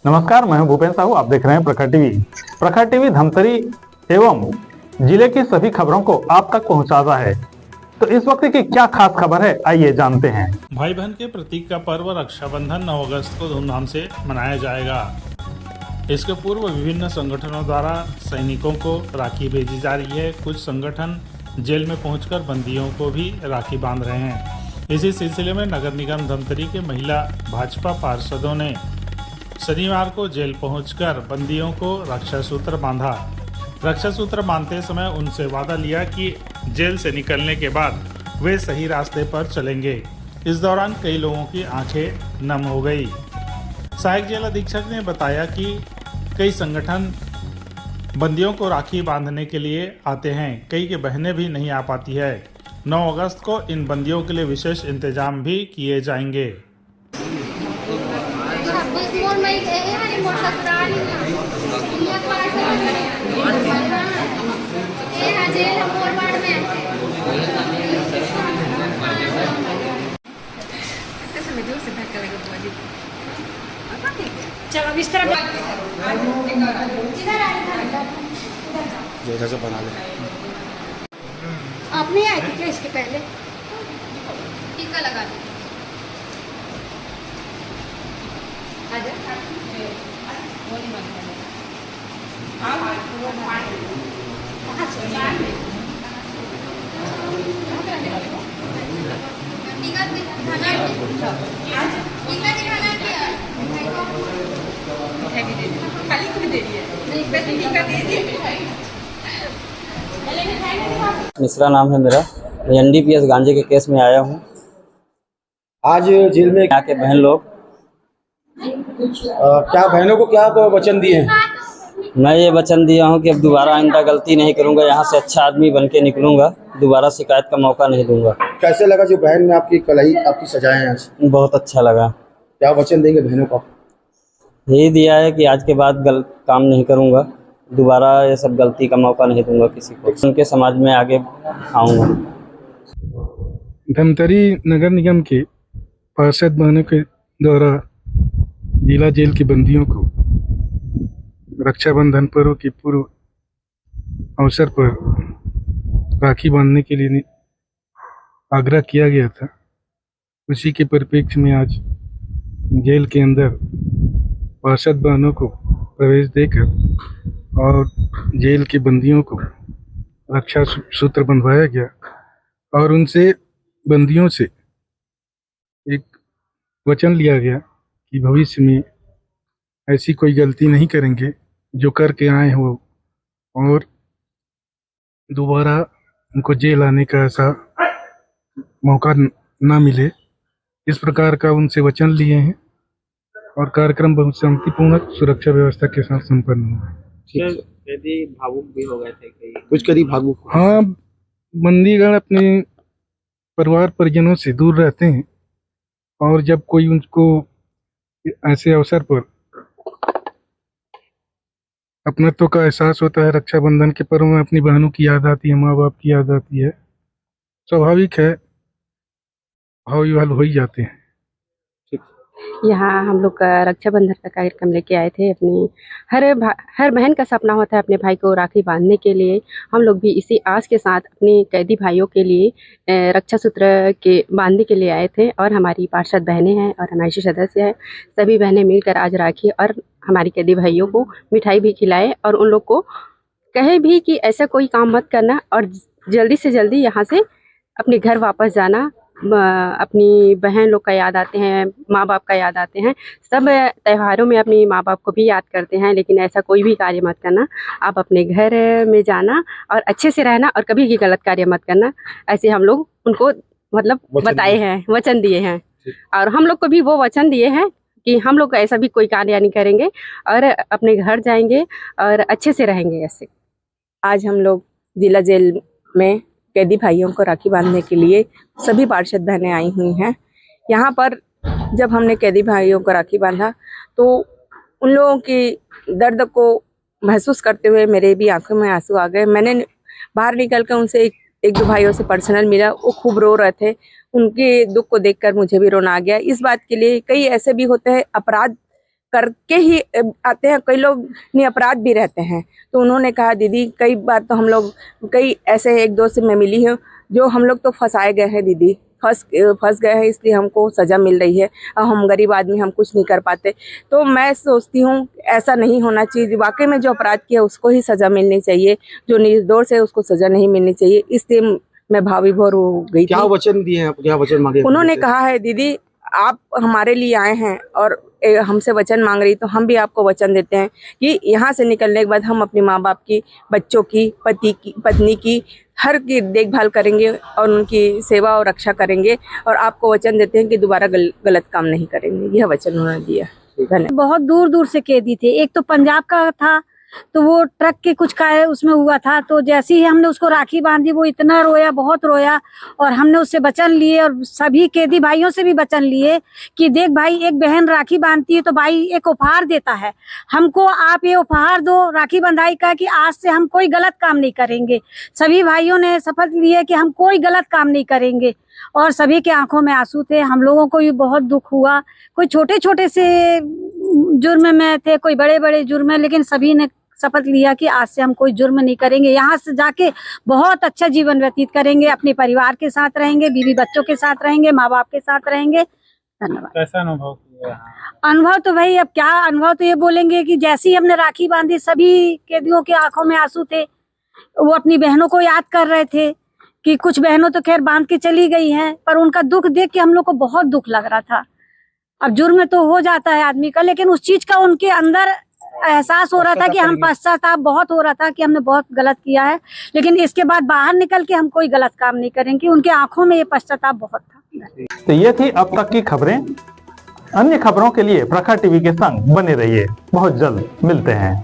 नमस्कार, मैं हूं भूपेन साहू। आप देख रहे हैं प्रखर टीवी। प्रखर टीवी धमतरी एवं जिले की सभी खबरों को आप तक पहुंचाता है। तो इस वक्त की क्या खास खबर है, आइए जानते हैं। भाई बहन के प्रतीक का पर्व रक्षाबंधन 9 अगस्त को धूमधाम से मनाया जाएगा। इसके पूर्व विभिन्न संगठनों द्वारा सैनिकों को राखी भेजी जा रही है। कुछ संगठन जेल में पहुंचकर बंदियों को भी राखी बांध रहे हैं। इसी सिलसिले में नगर निगम धमतरी के महिला भाजपा पार्षदों ने शनिवार को जेल पहुंचकर बंदियों को रक्षा सूत्र बांधा। रक्षा सूत्र बांधते समय उनसे वादा लिया कि जेल से निकलने के बाद वे सही रास्ते पर चलेंगे। इस दौरान कई लोगों की आंखें नम हो गई। सहायक जेल अधीक्षक ने बताया कि कई संगठन बंदियों को राखी बांधने के लिए आते हैं। कई की बहनें भी नहीं आ पाती है। 9 अगस्त को इन बंदियों के लिए विशेष इंतजाम भी किए जाएंगे। चलो इस तरह जैसा बना ले। आप नहीं आए थे क्या इसके पहले? टीका लगा दीजिए। खाली खुद दे रही है। मिश्रा नाम है मेरा। मैं एनडीपीएस गांजे के केस में आया हूँ। आज जेल में यहाँ के बहन लोग क्या बहनों को क्या वचन दिए हैं? मैं ये वचन दिया हूँ कि अब दोबारा आइंदा गलती नहीं करूँगा, यहाँ से अच्छा आदमी बन के निकलूँगा, दोबारा शिकायत का मौका नहीं दूंगा। कैसे लगा जो बहन ने आपकी कल ही आपकी सजाएं हैं आज? बहुत अच्छा लगा। क्या वचन देंगे बहनों को? यही दिया है कि आज के बाद गलत काम नहीं करूँगा, दोबारा ये सब गलती का मौका नहीं दूंगा किसी को, उनके समाज में आगे आऊँगा। धमतरी नगर निगम के पार्षद बहनों के द्वारा जिला जेल के बंदियों को रक्षाबंधन पर्व के पूर्व अवसर पर राखी बांधने के लिए आग्रह किया गया था। उसी के परिप्रेक्ष्य में आज जेल के अंदर पार्षद बहनों को प्रवेश देकर और जेल के बंदियों को रक्षा सूत्र बंधवाया गया और उनसे बंदियों से एक वचन लिया गया कि भविष्य में ऐसी कोई गलती नहीं करेंगे जो करके आए हो और दोबारा उनको जेल आने का ऐसा मौका ना मिले। इस प्रकार का उनसे वचन लिए हैं और कार्यक्रम बहुत शांतिपूर्ण सुरक्षा व्यवस्था के साथ संपन्न हुआ। कैदी भावुक भी हो गए थे कई। कुछ करीब भावुक? हाँ, बंदीगण अपने परिवार परिजनों से दूर रहते हैं और जब कोई उनको ऐसे अवसर पर अपनत्व का एहसास होता है, रक्षाबंधन के पर्व में अपनी बहनों की याद आती है, माँ बाप की याद आती है, स्वाभाविक है, भाव विह्वल हो ही जाते हैं। यहाँ हम लोग का रक्षाबंधन का कार्यक्रम लेके आए थे। अपनी हर बहन का सपना होता है अपने भाई को राखी बांधने के लिए। हम लोग भी इसी आस के साथ अपने कैदी भाइयों के लिए रक्षा सूत्र के बांधने के लिए आए थे और हमारी पार्षद बहनें हैं और एमआईसी सदस्य हैं। सभी बहनें मिलकर आज राखी और हमारी कैदी भाइयों को मिठाई भी खिलाए और उन लोग को कहे भी कि ऐसा कोई काम मत करना और जल्दी से जल्दी यहाँ से अपने घर वापस जाना। अपनी बहन लोग का याद आते हैं, माँ बाप का याद आते हैं। सब त्योहारों में अपनी माँ बाप को भी याद करते हैं, लेकिन ऐसा कोई भी कार्य मत करना। आप अपने घर में जाना और अच्छे से रहना और कभी भी गलत कार्य मत करना। ऐसे हम लोग उनको मतलब बताए हैं, वचन दिए हैं और हम लोग को भी वो वचन दिए हैं कि हम लोग ऐसा भी कोई कार्य नहीं करेंगे और अपने घर जाएंगे और अच्छे से रहेंगे। ऐसे आज हम लोग जिला जेल में कैदी भाइयों को राखी बांधने के लिए सभी पार्षद बहनें आई हुई हैं। यहाँ पर जब हमने कैदी भाइयों को राखी बांधा तो उन लोगों की दर्द को महसूस करते हुए मेरे भी आंखों में आंसू आ गए। मैंने बाहर निकल कर उनसे एक दो भाइयों से पर्सनल मिला, वो खूब रो रहे थे। उनके दुख को देखकर मुझे भी रोना आ गया। इस बात के लिए कई ऐसे भी होते हैं अपराध करके ही आते हैं, कई लोग निरपराध भी रहते हैं। तो उन्होंने कहा दीदी कई बार तो हम लोग कई ऐसे एक दो से मैं मिली हूँ जो हम लोग तो फंसाए गए हैं दीदी, फंस गए हैं, इसलिए हमको सज़ा मिल रही है और हम गरीब आदमी हम कुछ नहीं कर पाते। तो मैं सोचती हूँ ऐसा नहीं होना चाहिए, वाकई में जो अपराध किया उसको ही सज़ा मिलनी चाहिए, जो निर्दोष है उसको सज़ा नहीं मिलनी चाहिए। इसलिए मैं भावविभोर हो गई थी। क्या वचन दिए हैं आप, क्या वचन मांगे? उन्होंने कहा है दीदी आप हमारे लिए आए हैं और हमसे वचन मांग रही, तो हम भी आपको वचन देते हैं कि यहाँ से निकलने के बाद हम अपने माँ बाप की, बच्चों की, पति की, पत्नी की, हर की देखभाल करेंगे और उनकी सेवा और रक्षा करेंगे, और आपको वचन देते हैं कि दोबारा गलत काम नहीं करेंगे। यह वचन उन्होंने दिया। धन्यवाद। बहुत दूर दूर से कैदी थे, एक तो पंजाब का था, तो वो ट्रक के कुछ का उसमें हुआ था। तो जैसे ही हमने उसको राखी बांधी वो इतना रोया, बहुत रोया, और हमने उससे वचन लिए और सभी कैदी भाइयों से भी वचन लिए कि देख भाई, एक बहन राखी बांधती है तो भाई एक उपहार देता है हमको, आप ये उपहार दो राखी बंधाई का कि आज से हम कोई गलत काम नहीं करेंगे। सभी भाइयों ने शपथ लिए कि हम कोई गलत काम नहीं करेंगे, और सभी के आंखों में आंसू थे। हम लोगों को भी बहुत दुख हुआ, कोई छोटे छोटे से जुर्म में थे, कोई बड़े बड़े जुर्म में, लेकिन सभी ने शपथ लिया कि आज से हम कोई जुर्म नहीं करेंगे, यहाँ से जाके बहुत अच्छा जीवन व्यतीत करेंगे, अपने परिवार के साथ रहेंगे, बीवी बच्चों के साथ रहेंगे, माँ बाप के साथ रहेंगे। धन्यवाद। कैसा अनुभव किया? अनुभव तो भाई अब क्या अनुभव, तो ये बोलेंगे कि जैसे ही हमने राखी बांधी सभी कैदियों के आंखों में आंसू थे। वो अपनी बहनों को याद कर रहे थे कि कुछ बहनों तो खैर बांध के चली गई हैं, पर उनका दुख देख के हम लोग को बहुत दुख लग रहा था। अब जुर्म तो हो जाता है आदमी का, लेकिन उस चीज का उनके अंदर एहसास हो रहा था कि हम पश्चाताप बहुत हो रहा था कि हमने बहुत गलत किया है, लेकिन इसके बाद बाहर निकल के हम कोई गलत काम नहीं करेंगे। उनके आंखों में ये पश्चाताप बहुत था। तो ये थी अब तक की खबरें। अन्य खबरों के लिए प्रखर टीवी के संग बने रहिए। बहुत जल्द मिलते हैं।